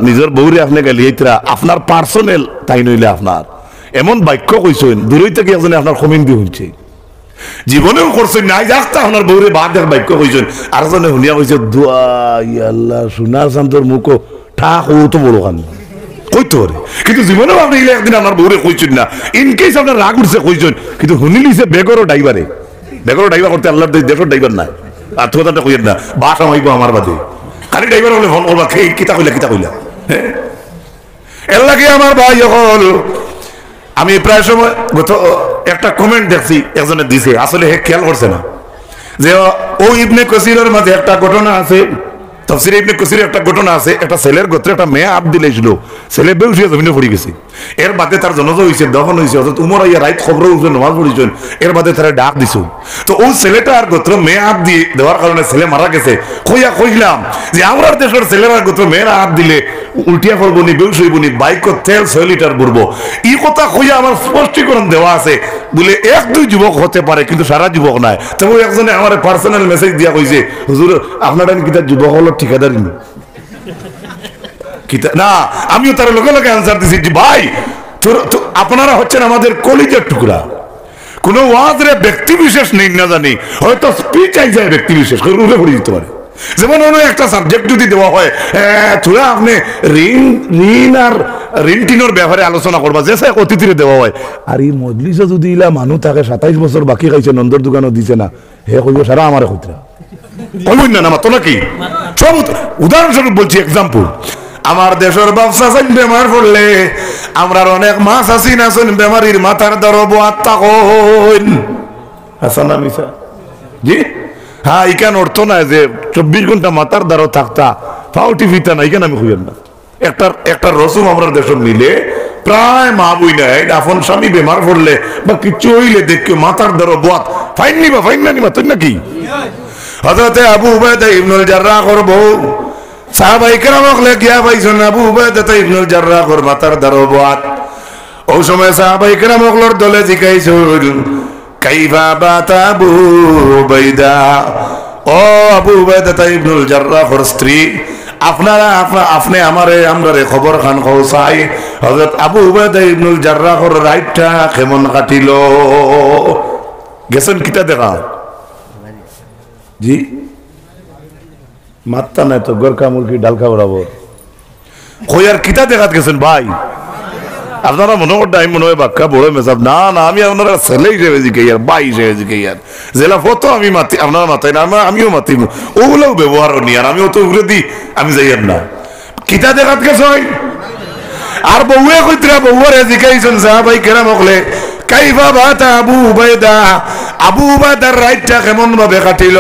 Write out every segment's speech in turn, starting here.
নিজের বউরে আপনি গালিয়াইতরা আপনার পার্সোনাল তাই নইলে আপনার এমন বাক্য কইছেন দূরই থেকে একজনে আপনার কমেন্ট দিয়ে শুনছে জীবনেও করছেন নাই যাস্তা আপনার বউরে বাদ এক বাক্য কইছেন আর জনে শুনিয়া কইছে দোয়া আল্লাহ সোনার শান্তর মুখো ঠাক ও তো বড় খান কইতে পারে কিন্তু জীবনেও আপনি একদিন আমার বউরে কইছেন না ইনকেস আপনার রাগ উঠছে কইছেন কিন্তু শুনি লিছে বেগরও ড্রাইভারে বেগরও ড্রাইভার করতে আল্লাহর দেশের ড্রাইভার নাই আর তো কথাটা কইেন না বাসা মাইব আমার বাদে খালি ড্রাইভার হলে ফোন করবা খেয়ে কিতা কইলা হ্যাঁ এর লাগে আমার ভাই হল আমি প্রায় সময় একটা কমেন্ট দেখছি একজনে দিছে আসলে হে খেয়াল করছে না যে ও ইবনে কসিরের মাঝে একটা ঘটনা আছে তাফসীরে ইবনে কসিরের একটা ঘটনা আছে একটা ছেলের গোত্রে একটা মেয়ে আপ দিলেছিল ছেলে বেউসিয়া জমিনে পড়ে গেছে এর বাদে তার জনজা হইছে দফন হইছে অর্থাৎ উমর আইয়া রাত খবর উঠে নামাজ পড়িছেন এর বাদে তারা ডাক দিছ তো ওই ছেলেটা আর গোত্র মেয়ে আপ দিয়ে দেওয়ার কারণে ছেলে মারা গেছে কইলাম যে আমার দেশের ছেলেরা গোত্র মেয়েরা আপ দিলে উল্টিয়া পড়বনি বেউস হইবনি বাইক তেল 6 লিটার বুড়বো এই কথা কইয়া আমার স্পষ্টীকরণ দেওয়া আছে বলে এক দুই যুবক হতে পারে কিন্তু সারা যুবক নাই তবে একজনে আমার পার্সোনাল মেসেজ দিয়া কইছে হুজুর আপনারা কি তার যুবক হলো ঠিকাদারি না আমিও তার লগে লগে আনসার দিছি ভাই আপনারা হচ্ছেন আমাদের কলিজার টুকরা কোন ওয়াজরে ব্যক্তি বিশেষ নেই না জানি হয়তো স্পিচ আই যায় ব্যক্তি বিশেষ করে উঠে পড়ে দিতে পারে যেমন অন্য একটা সাবজেক্ট যদি দেওয়া হয় তোরা আপনি ঋণ আর ঋণ টিনের ব্যাপারে আলোচনা করবা যে অতিথিরে দেওয়া হয় আর এই মজলিসে যদি ইলা মানুষ থাকে 27 বছর বাকি খাইছে নন্দর দোকানও দিছে না হে কইব সারা আমার খুতরা কইব না মাতো নাকি সব উদাহরণস্বরূপ বলছি এক্সাম্পল আমার দেশের ব্যবসা বেমার পড়লে আমরা অনেক মাছ আছি না বেমারির মাথার দরব আত্মা কইন হাসান মিসা জি হ্যাঁ ইকান অর্থ না যে 24 ঘন্টা মাথার দ্বারা থাকতা ফাউটি ফিতা না ইকান আমি খুঁজেন না একটা রসুম আমরা দেশের মিলে প্রায় মা বই নাই আপন স্বামী বেমার পড়লে বা কিছু হইলে দেখে মাথার দ্বারা বাত ফাইন না নিবা তুই নাকি হযরতে আবু উবাইদা ইবনুল জাররাহ করবো সাহাবায়ে কেরামক লেগিয়া পাইছেন আবু উবাইদা ইবনুল জাররাহ কর মাথার দ্বারা বাত ওই সময় সাহাবায়ে কেরামক লর দলে জিজ্ঞাসা কাইফা বাতা আবু উবাইদা ও আবু উবাইদা ইবনুল জাররাহর স্ত্রী আপনি আমরারে খবর খান কৌসাই হযরত আবু উবাইদা ইবনুল জাররাহর রাইটটা কেমন কাটিল গেছেন কিতা দেখা জি মাত্তা নাই তো গোরখা মুরগি ডাল খাবরাবো কই আর কিতা দেখাত গেছেন ভাই আপনারা মনে করতে আমি মনে হয় বাক্কা বড় মেসাব না আমি আপনারা ছেলে হিসেবে জিকে আর ভাই হিসেবে জিকে আর জেলা ফটো আমি মাতি আপনারা মাতাই না আমিও মাতি ওগুলোও ব্যবহার নি আর আমিও তো উড়ে দিই আমি যাই না কিতা দেখাত গেছ আর বউয়ে কইতরা বউরে জিকাইছেন সাহাবাই কেরাম হলে কাইফা বাতা আবু উবাইদার রাইটটা কেমন ভাবে কাটিল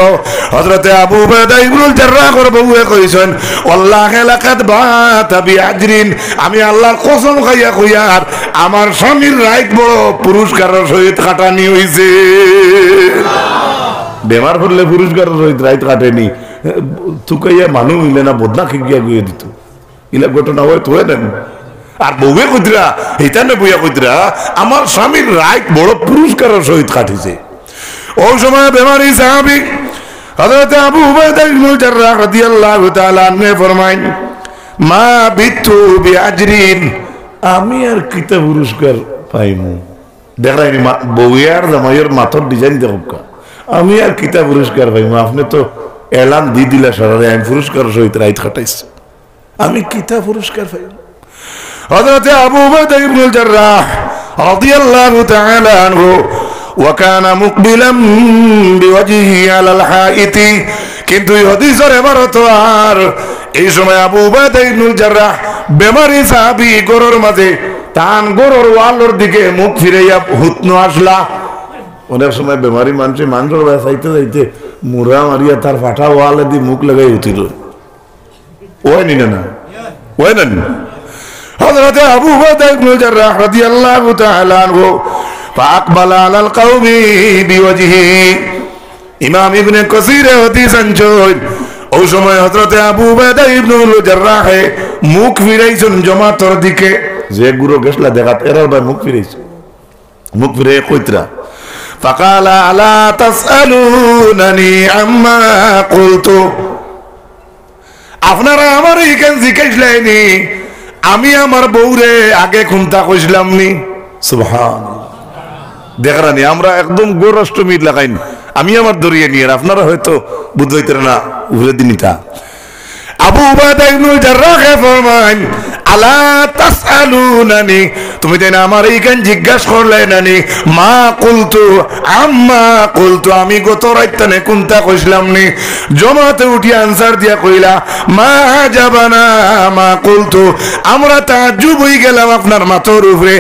হযরতে আবু উবাইদা ইবনুল জাররাহর বউয়ে কইছেন আল্লাহে লাকাদ বাতা বিআজরিন আমি আল্লাহর কসম খাইয়া কইয়ার আমার স্বামীর রাইট বড় পুরস্কারের সহিত কাটানি হইছে বেমার পড়লে পুরস্কারের সহিত রাইট কাটেনি তুকাইয়া মানুষ মিলে না বদনা খিগিয়া গিয়ে দিত ইলা ঘটনা হয় তো দেন আর বউয়ে কইতরা এইটা না বইয়া কইতরা আমার স্বামীর রাইট বড় পুরস্কারের সহিত কাটিছে ওই সময় বেমারি সাহাবী হযরত আবু উবাইদা ইবনুল জাররাহ রাদিয়াল্লাহু তাআলা আনহু ফরমাইন মা বিতু বিআজরিন আমি আর কিতা পুরস্কার পাইমু দেখাইনি বউয়ার জামাইয়ের মাথার ডিজাইন দেখো আমি আর কিতা পুরস্কার পাইমু আপনি তো এলান দি দিলা সারারে আমি পুরস্কারের সহিত রাইট কাটাইছি আমি কিতা পুরস্কার পাইমু হযরত আবু উবাইদা ইবনুল জাররাহ রাদিয়াল্লাহু তাআলা আনহু وكان مقبلا بوجهه على الحائط কিন্তু এই হাদিসের ইবারত আর এই সময় আবু উবাইদা ইবনুল জাররাহ বেমারি সাহাবী গরর মাঝে তান গরর ওয়ালের দিকে মুখ ফিরাইয়া হুতনো আসলা অনেক সময় বেমারি মানুষের চাইতে যাইতে মুরা মারিয়া তার ফাটা ওয়ালে দিয়ে মুখ লাগাই উঠিল ওই নি না ওই না হযরত আবু উবাইদা ইবনুল জাররাহ রাদিয়াল্লাহু তাআলা আনহু فأقبل على القوم بوجهه ইমাম ইবনে কাসির হাদিস আনছেন ওই সময় হযরত আবু উবাইদা ইবনুল জাররাহ মুখ ফিরাইছেন জামাতের দিকে যে গুরু গেছলা দেখাত এরার ভাই মুখ ফিরে কইতরা فقال الا تسالونني عما قلت আপনারা আমার এইখান জিজ্ঞাসলাইনি আমি আমার বউরে আগে খুনতা কইছিলাম নি সুবহানাল্লাহ দেখরানি আমরা একদম গোরাষ্ট্রমী লাগাইন আমি আমার দরিয়ে নিয়ে আপনারা হয়তো বুঝতে না উভরে দিনিতা আবু উবাদা ইবনুল জাররাহ ফরমান আলা তাসআলুনানি তুমি দেন আমার এইখান জিজ্ঞাসা করলে নানি মা কুলতু আম্মা কুলতু আমি গত রাইতানে কোনটা কইছিলাম নি জমাতে উঠি আনসার দিয়া কইলা মা জাবানা মা কুলতু আমরা তাজ্জুব হই গেলাম আপনার মাথার উপরে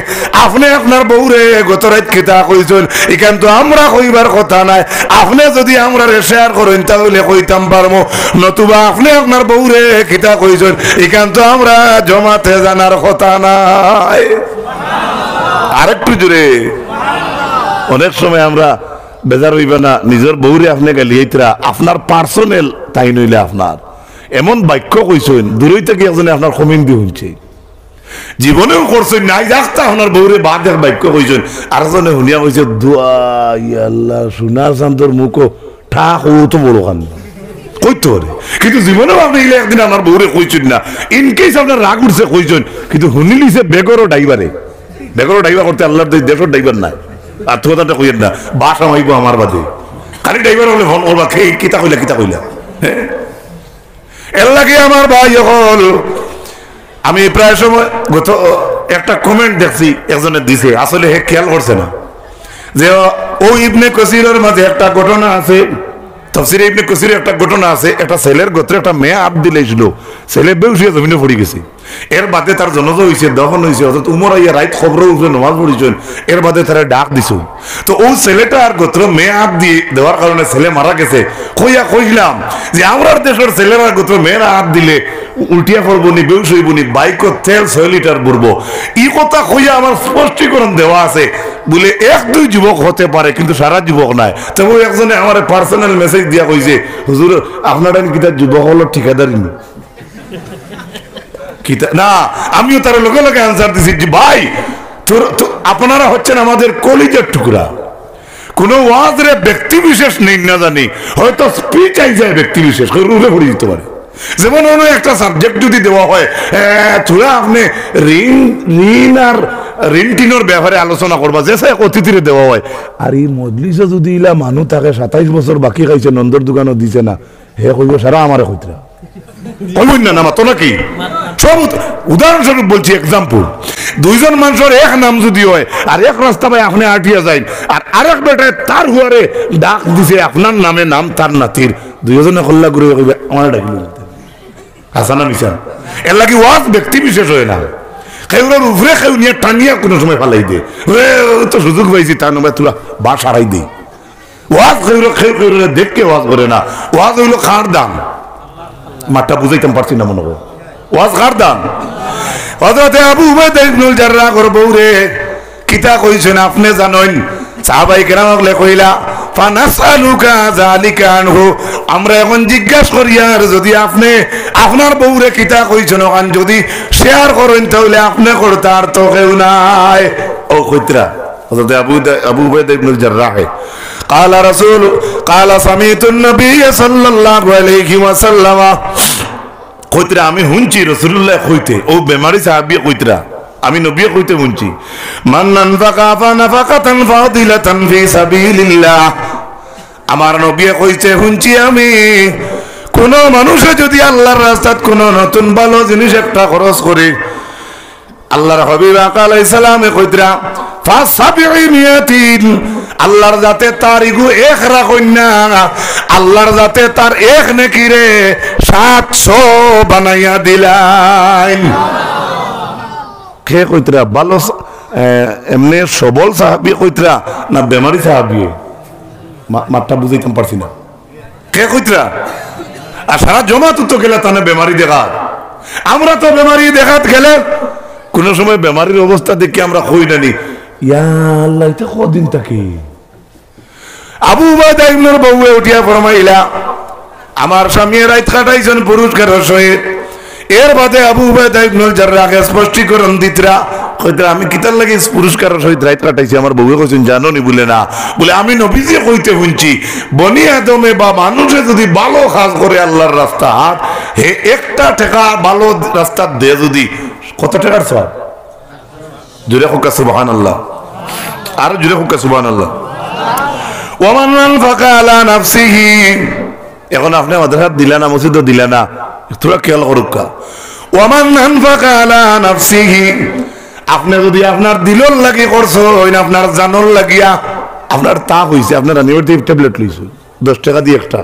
আপনি আপনার বউরে গত রাত কিতা কইছেন এখান তো আমরা কইবার কথা নাই আপনি যদি আমরা শেয়ার করেন তাহলে কইতাম পারমু নতুবা আপনি আপনার বউরে কিতা কইছেন এখান তো আমরা জমাতে জানার কথা নাই আরেকটু জোরে অনেক সময় আমরা বেজার হইবা না নিজের বউরে আপনি গালিয়াইতরা আপনার পার্সোনাল তাই নইলে আপনার এমন বাক্য কইছেন দূরই থেকে একজনে আপনার কমেন্ট দিয়ে শুনছে জীবনেও করছেন নাই যাস্তা আপনার বউরে বাদ এক বাক্য কইছেন আর জনে শুনিয়া কইছে দোয়া আল্লাহ সোনার চান্দর মুখো ঠাক ও তো বড় কান কইতে পারে কিন্তু জীবনেও আপনি একদিন আমার বউরে কইছেন না ইনকেস আপনার রাগ উঠছে কইছেন কিন্তু শুনিলিছে বেগরও ডাইভারে বেগরও ডাইভার করতে আল্লাহর দেশের ডাইভার নাই আর তো কথাটা কইেন না বাসা মাইব আমার বাদে খালি ড্রাইভার হলে ফোন করবা খেয়ে কিতা কইলা হ্যাঁ এর লাগে আমার ভাই হল আমি প্রায় সময় গত একটা কমেন্ট দেখছি একজনের দিছে আসলে হে খেয়াল করছে না যে ও ইবনে কসিরের মাঝে একটা ঘটনা আছে তাফসীরে ইবনে কসিরের একটা ঘটনা আছে একটা ছেলের গোত্রে একটা মেয়ে আপ দিলেছিল ছেলে বেউসিয়া জমিনে পড়ে গেছে এর বাদে তার জনজা হয়েছে দহন হয়েছে অর্থাৎ উমর আইয়া রাইত খবর উঠে নমাজ পড়েছেন এর বাদে তারা ডাক দিছ তো ও ছেলেটা আর গোত্র মেয়ে হাত দিয়ে দেওয়ার কারণে ছেলে মারা গেছে কইলাম যে আমরার দেশের ছেলেরা গোত্র মেয়েরা হাত দিলে উল্টিয়া পড়বনি বেউস হইবনি বাইক তেল 6 লিটার বুড়বো এই কথা কইয়া আমার স্পষ্টীকরণ দেওয়া আছে বলে 1-2 যুবক হতে পারে কিন্তু সারা যুবক নাই তবে একজনে আমার পার্সোনাল মেসেজ দিয়া কইছে হুজুর আপনারা কিতা যুবক হলো ঠিকাদারি না আমিও তার লগে লগে আনসার দিছি যে ভাই আপনারা হচ্ছেন আমাদের কলিজার টুকরা কোন ওয়াজরে ব্যক্তি বিশেষ নেই না জানি হয়তো স্পিচ আই যায় ব্যক্তি বিশেষ রুলে পড়ে দিতে পারে যেমন অন্য একটা সাবজেক্ট যদি দেওয়া হয় তোরা আপনি ঋণ আর ঋণটিনোর ব্যাপারে আলোচনা করবা যে অতিথিরে দেওয়া হয় আর এই মজলিসে যদি ইলা মানুষ থাকে 27 বছর বাকি খাইছে নন্দর দোকানও দিছে না হে কইব সারা আমারে কইতরা কইবেন না মাতো নাকি সব উদাহরণস্বরূপ বলছি এক্সাম্পল দুইজন মানুষের এক নাম যদি হয় আর এক রাস্তা ভাই আপনি আটিয়া যায় আর আরেক বেটায় তার হুয়ারে ডাক দিছে আপনার নামে নাম তার নাতির দুইজনে কল্লা করে কইবে আমার ডাকিল হাসানা মিশান এর লাগি ওয়াজ ব্যক্তি বিশেষ হয় না কেউরার উপরে কেউ নিয়ে টানিয়া কোনো সময় ফালাই দে তো সুযোগ পাইছি তার নামে তোরা বাস হারাই দে ওয়াজ কেউরা দেখকে ওয়াজ করে না ওয়াজ হইলো খার দাম মাঠটা বুঝাইতাম পারছি না মনে হয় ওয়াজ খার দাম হযরত আবু উবাইদা ইবনুল জাররাহ বউরে কিতা কইছেন আপনি জানেন সাহাবায়ে কেরামলে কইলা ফানাসআলুকা যালিকা আনহু আমরা এখন জিজ্ঞাসা করি আর যদি আপনি আপনার বউরে কিতা কইছেন ওখান যদি শেয়ার করেন তাহলে আপনি করতে আর তো কেউ নাই ও কইতরা হযরত আবু উবাইদা ইবনুল জাররাহ قال سمعت النبي صلى الله عليه وسلم কইতরা আমি শুনছি রাসূলুল্লাহ কইতে ও বেমারি সাহাবী কইতরা আমি নবী কইতে শুনছি মান নাফাকা ফানাফাকাতান ফাদিলাতান ফি সাবিলিল্লাহ আমার নবী কইতে শুনছি আমি কোন মানুষে যদি আল্লাহর রাস্তায় কোন নতুন ভালো জিনিস একটা খরচ করে আল্লাহর হাবিব আলাইহিস সালামে কইতরা ফাসাবিমিয়াতিন আল্লাহর যাতে তার ইগু এক রাখুন না আল্লাহর যাতে তার এক নেকিরে 700 বানাইয়া দিলেন কে কইতরা ভালো এমনি সবল সাহাবী কইতরা না বেমারি সাহাবী মাত্রা বুঝাইতাম পারছি না কে কইতরা আর সারা জমাত তো গেলে তানে বেমারি দেখা আমরা তো বেমারি দেখাত গেলে কোন সময় বেমারির অবস্থা দেখে আমরা কই নানি ইয়া আল্লাহ এটা কদিন থাকে আবু উবাইদা ইবনুল বউয়ে উঠিয়া ফরমাইলা আমার স্বামী রাত কাটাইছেন পুরস্কারের সহিত এর বাদে আবু উবাইদা ইবনুল জাররাহ স্পষ্টীকরণ দিতরা কইতে আমি কিতার লাগে পুরস্কারের সহিত রাত কাটাইছি আমার বউয়ে কইছেন জানো নি বলে না বলে আমি নবীজি কইতে শুনছি বনি আদমে বা মানুষে যদি ভালো কাজ করে আল্লাহর রাস্তা হে একটা টাকা ভালো রাস্তা দে যদি কত টাকার সওয়াব জোরে হোক সুবহানাল্লাহ আর জোরে হোক সুবহানাল্লাহ ওয়া মান আনফাকা আলা নাফসিহি এখন আপনি মাদ্রাসা দিলা না মসজিদ দিলা না তোরা খেয়াল করুকা ওয়া মান আনফাকা আলা নাফসিহি আপনি যদি আপনার দিলর লাগি করছো আপনার জানর লাগিয়া আপনার তা হইছে আপনার আনিওটিভ ট্যাবলেট লইছো 10 টাকা দিয়ে একটা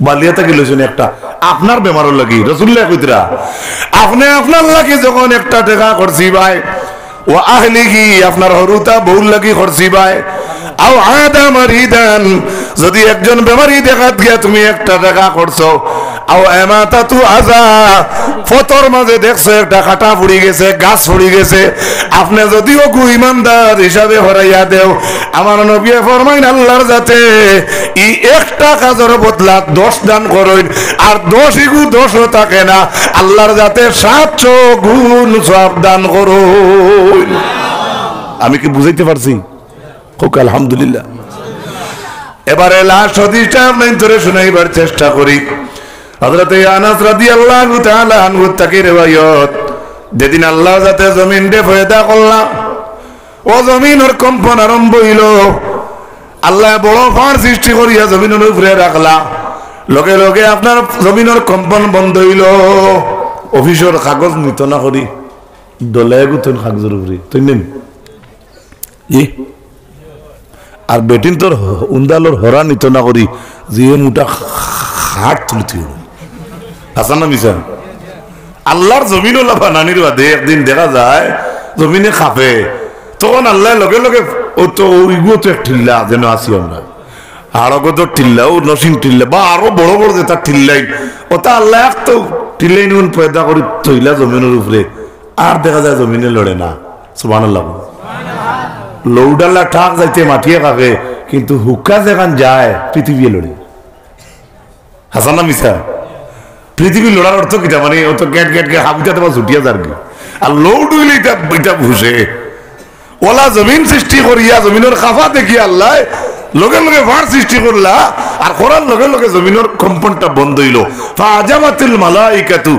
বালিয়া থেকে লইছেন একটা আপনার বেমারর লাগি রাসূলুল্লাহ কইতরা আপনি আপনার লাগি যখন একটা টাকা করছি ভাই ও আহলিহি আপনার হরুতা বউল লাগি করছি ভাই আও আদা মারিদান যদি একজন বেমারি দেখাত গিয়া তুমি একটা টাকা করছো আও এমাতা তু আজা ফতর মাঝে দেখছো একটা কাটা পড়ি গেছে গাছ পড়ি গেছে আপনি যদিও গু ইমানদার হিসাবে হরাইয়া দেও আমার নবী ফরমাইন আল্লাহর যাতে ই একটা কাজের বদলা 10 দান করেন আর 10 ইগু 10ও থাকে না আল্লাহর যাতে 700 গুণ সওয়াব দান করুন আমি কি বুঝাইতে পারছি কোক আলহামদুলিল্লাহ এবারে লাস্ট হাদিসটা আপনাদের ধরে শোনাইবার চেষ্টা করি হযরত আনাস রাদিয়াল্লাহু তাআলা আনহু থেকে riwayat যেদিন আল্লাহ যাতে জমিন দে পয়দা করলা ও জমিনের কম্পন আরম্ভ হইল আল্লাহ বড় ফার সৃষ্টি করিয়া জমিনের উপরে রাখলা লগে লগে আপনার জমিনের কম্পন বন্ধ হইল অফিসের কাগজ নিত না করি দলে গুতন কাগজের উপরে তুই নেন আর বেটিন তোর উন্দালোর হরা নিত না করি যে মোটা হাট তুলতে হাসান না মিশা আল্লাহর জমিন বানানির বাদে একদিন দেখা যায় জমিনে খাপে তখন আল্লাহ লগে লগে ও তো ওইগুলো তো এক ঠিল্লা যেন আসি আমরা আরগত ঠিল্লা ও নসিন ঠিল্লা বা আরো বড় বড় যেটা ঠিল্লাই ওটা আল্লাহ এক তো ঠিল্লাই নুন পয়দা করি তৈলা জমিনের উপরে আর দেখা যায় জমিনে লড়ে না সুবহানাল্লাহ লৌডাল্লা ঠাক যাইতে মাটিয়ে খাবে কিন্তু হুক্কা যেখান যায় পৃথিবী লড়ে হাসান না মিশা পৃথিবী লড়ার অর্থ কিটা মানে ও তো গেট গেট হাবিটা তোমার ছুটিয়া যার আর লৌড হইলে এটা ভুসে ওলা জমিন সৃষ্টি করিয়া জমিনের খাফা দেখি আল্লাহ লগে লগে ভার সৃষ্টি করলা আর করার লগে লগে জমিনের কম্পনটা বন্ধ হইল ফাজামাতিল মালাইকাতু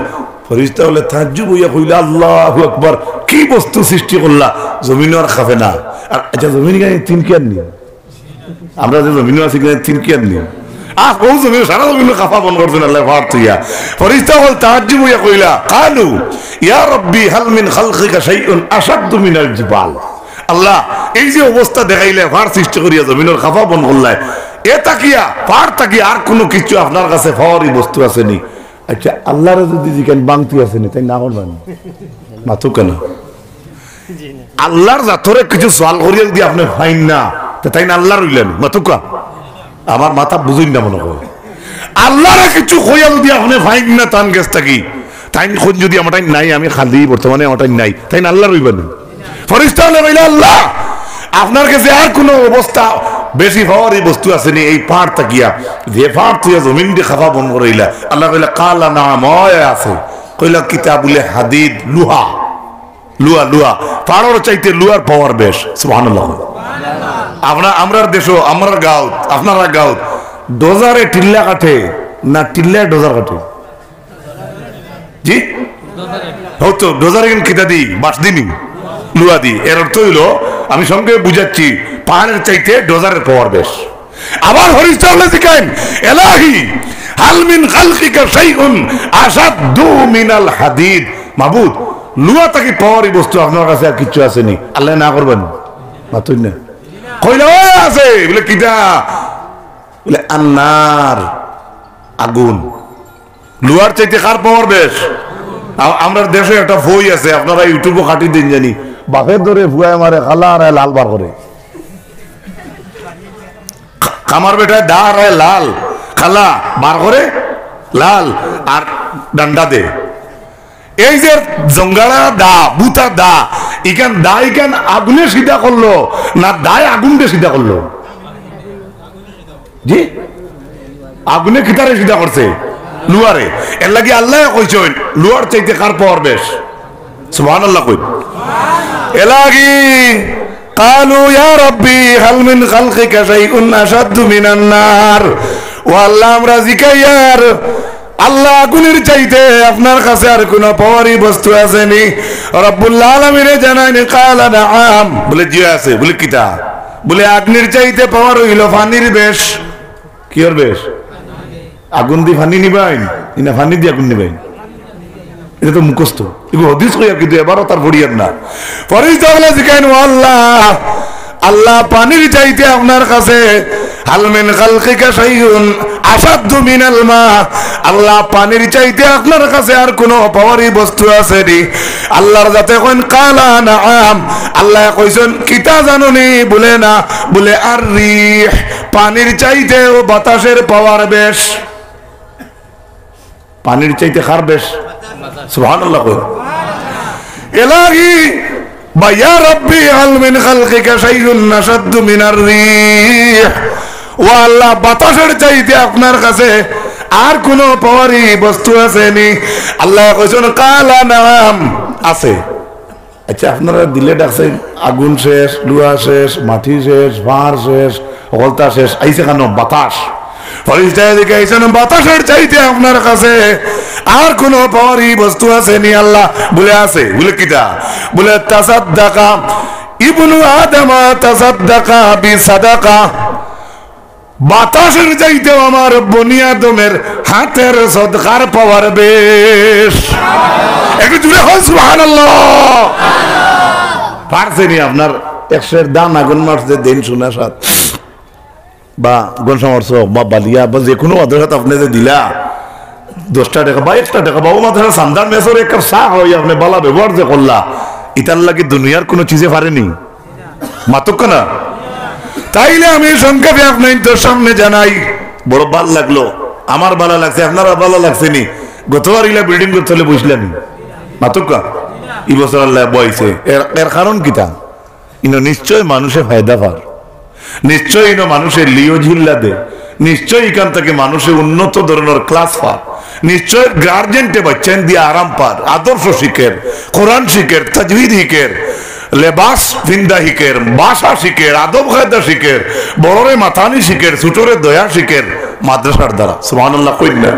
ফেরেশতা বলে তাজ্জুব হইয়া কইলা আল্লাহু আকবার কি বস্তু সৃষ্টি করলা জমিনের খাফে না আর আচ্ছা জমিন গায়ে তিন কি আননি আমরা যে জমিন আছে গায়ে তিন কি আননি ও জমিন সারা জমিন খাফা বন্ধ করছেন আল্লাহ ভার তুইয়া ফেরেশতা বল তাজ্জুব হইয়া কইলা কালু ইয়া রাব্বি হাল মিন খালকিকা শাইউন আশাদ্দু মিনাল জিবাল আল্লাহ এই যে অবস্থা দেখাইলে ফার সৃষ্টি করিয়া জমিনের খাফা বন করলাই এ তাকিয়া ফার তাকিয়া আর কোনো কিছু আপনার কাছে ফাওয়ারি বস্তু আছে নি আচ্ছা আল্লাহর যদি জিকেন বাংতি আছে নি তাই না করবেন মাথু কেন আল্লাহর জাতরে কিছু সওয়াল করিয়া যদি আপনি ফাইন না তাই না আল্লাহর হইলেন মাথুকা আমার মাথা বুঝুন না মনে হয় আল্লাহর কিছু কইয়া যদি আপনি ফাইন না তান গেছ থাকি তাই কোন যদি আমারটাই নাই আমি খালি বর্তমানে আমারটাই নাই তাই না আল্লাহর হইবেন ফেরেশতা বলে আল্লাহ আপনার কাছে আর কোন অবস্থা বেশি হওয়ারই বস্তু আসেনি এই পাড় তাকিয়া যে পাড় তুই জমিন দিয়ে খাফা বন করাইলা আল্লাহ কইলা কালা না ময় আছে কইলা কিতাবুল হাদিদ লুহা লুহা লুহা পাড়র চাইতে লুহার পাওয়ার বেশ সুবহানাল্লাহ আমরার দেশও আমরার গাঁও আপনারা গাঁও ডোজারে টিল্লা কাটে না টিল্লায় ডোজার কাটে জি হতো ডোজারে কিতা দি বাস দিনি লুয়া দি এর অর্থ হইলো আমি সঙ্গে বুঝাচ্ছি পাহাড়ের চাইতে ডোজারের পাওয়ার বেশ আবার ফেরেশতা বলে জিকাইন ইলাহি হাল মিন খালকিকা শাইউন আশাদ্দু মিনাল হাদিদ মাবুদ লুয়া তাকি পাওয়ারই বস্তু আপনার কাছে আর কিছু আছে নি আল্লাহ না করবেন মাতুই না কইলা ওই আছে বলে কিটা বলে আন্নার আগুন লুয়ার চাইতে কার পাওয়ার বেশ আমরা দেশে একটা বই আছে আপনারা ইউটিউবে কাটি দিন জানি বাপের ধরে ভুয়ায় মারে খালা আর লাল বার করে কামার বেটায় দা আর লাল খালা বার করে লাল আর ডান্ডা দে এই যে জঙ্গাড়া দা বুতা দা ইখান দা ইখান আগুনে সিধা করলো না দায় আগুন দিয়ে সিধা করলো জি আগুনে কিতারে সিধা করছে লুয়ারে এর লাগি আল্লাহ কইছেন লুয়ার চাইতে কার পাওয়ার বেশ সুবহানাল্লাহ কই এলাগি কালু ইয়া রাব্বি হাল মিন খালকিকা শাইউন আশাদ্দু মিনান নার। ও আল্লাহ, আমরা জিকাইয়ার আল্লাহ, আগুনের চাইতে আপনার কাছে আর কোন পাওয়ারি বস্তু আছে নি? রব্বুল আলামিন জানায়নি কালা নাআম, বলে জি আছে। বলে কিতা? বলে আগুনের চাইতে পাওয়ার হইল পানির বেশ। কি ওর বেশ? আগুন দিয়ে পানি নিবাইন না পানি দিয়ে আগুন নিবাইন? এটা তো মুখস্থ, এগুলো হদিস কইয়া, কিন্তু এবারও তার ভরিয়ার না। ফরিস্তা বলে জিকাইন, আল্লাহ, আল্লাহ পানির চাইতে আপনার কাছে হাল মিন খালকিকা শাইউন আশাদ্দু মিনাল মা, আল্লাহ পানির চাইতে আপনার কাছে আর কোন পাওয়ারি বস্তু আছে নি? আল্লাহর যাতে কইন কালা নাআম, আল্লাহ কইছেন কিতা জানুনি? বলে না, বলে আর রিহ, পানির চাইতে ও বাতাসের পাওয়ার বেশ। পানির চাইতে কার বেশ? সুবহানাল্লাহ। এলাহি বা ইয়া রাব্বি হাল মিন খালকিকা শাইউন আশাদ্দু মিনার রিহ, ও আল্লাহ বাতাসের চাইতে আপনার কাছে আর কোন পাওয়ারি বস্তু আছে নি? আল্লাহ কইছেন কালা নাম, আছে। আচ্ছা, আপনারা দিলে ডাকছেন আগুন শেষ, লুহা শেষ, মাটি শেষ, ভাঁড় শেষ, হলতা শেষ, আইছে কেন? বাতাস। ফরিস্তায় দিকে আইছেন বাতাসের চাইতে আপনার কাছে আর কোন পাওয়ারি বস্তু আছে নি? আল্লাহ বলে আছে। বলে কিতা? বলে তাসাদ্দাকা ইবনু আদমা তাসাদ্দাকা বিসাদাকা, বাতাসের চাইতেও আমার বনি আদমের হাতের সদকার পাওয়ার বেশ। একটু জুড়ে হয় সুবহানাল্লাহ। পারছেনি আপনার 100 দাম আগুন মারছে দিন শোনা সাত বা গনসমর্শ বা বালিয়া বা যে কোনো অধরাত আপনি যে দিলা 10টা টাকা বা 1টা টাকা বাবু মাথার সান্দার মেসর এক কাপ চা হই আপনি বালা ব্যবহার যে করলা, ইতার লাগে দুনিয়ার কোনো চিজে পারেনি মাতক না। তাইলে আমি সংক্ষেপে আপনার সামনে জানাই, বড় ভাল লাগলো, আমার ভালো লাগছে, আপনারা ভালো লাগছে নি? গতবার ইলা বিল্ডিং করতে হলে বুঝলেন মাতকা এই বছর আল্লাহ বইছে। এর কারণ কিতা? ইনো নিশ্চয় মানুষে ফায়দা পার, নিশ্চয় ইনো মানুষের লিও ঝিল্লা দে, নিশ্চয় এখান থেকে মানুষে উন্নত ধরনের ক্লাস পার, নিশ্চয় গার্জেন্টে বাচ্চান দিয়ে আরাম পার, আদর্শ শিখের, কোরআন শিখের, তাজবিদ শিখের, লেবাস ফিন্দা শিখের, ভাষা শিখের, আদব কায়দা শিখের, বড়রে মাথানি শিখের, ছোটরে দয়া শিখের মাদ্রাসার দ্বারা। সুবহানাল্লাহ কইনা।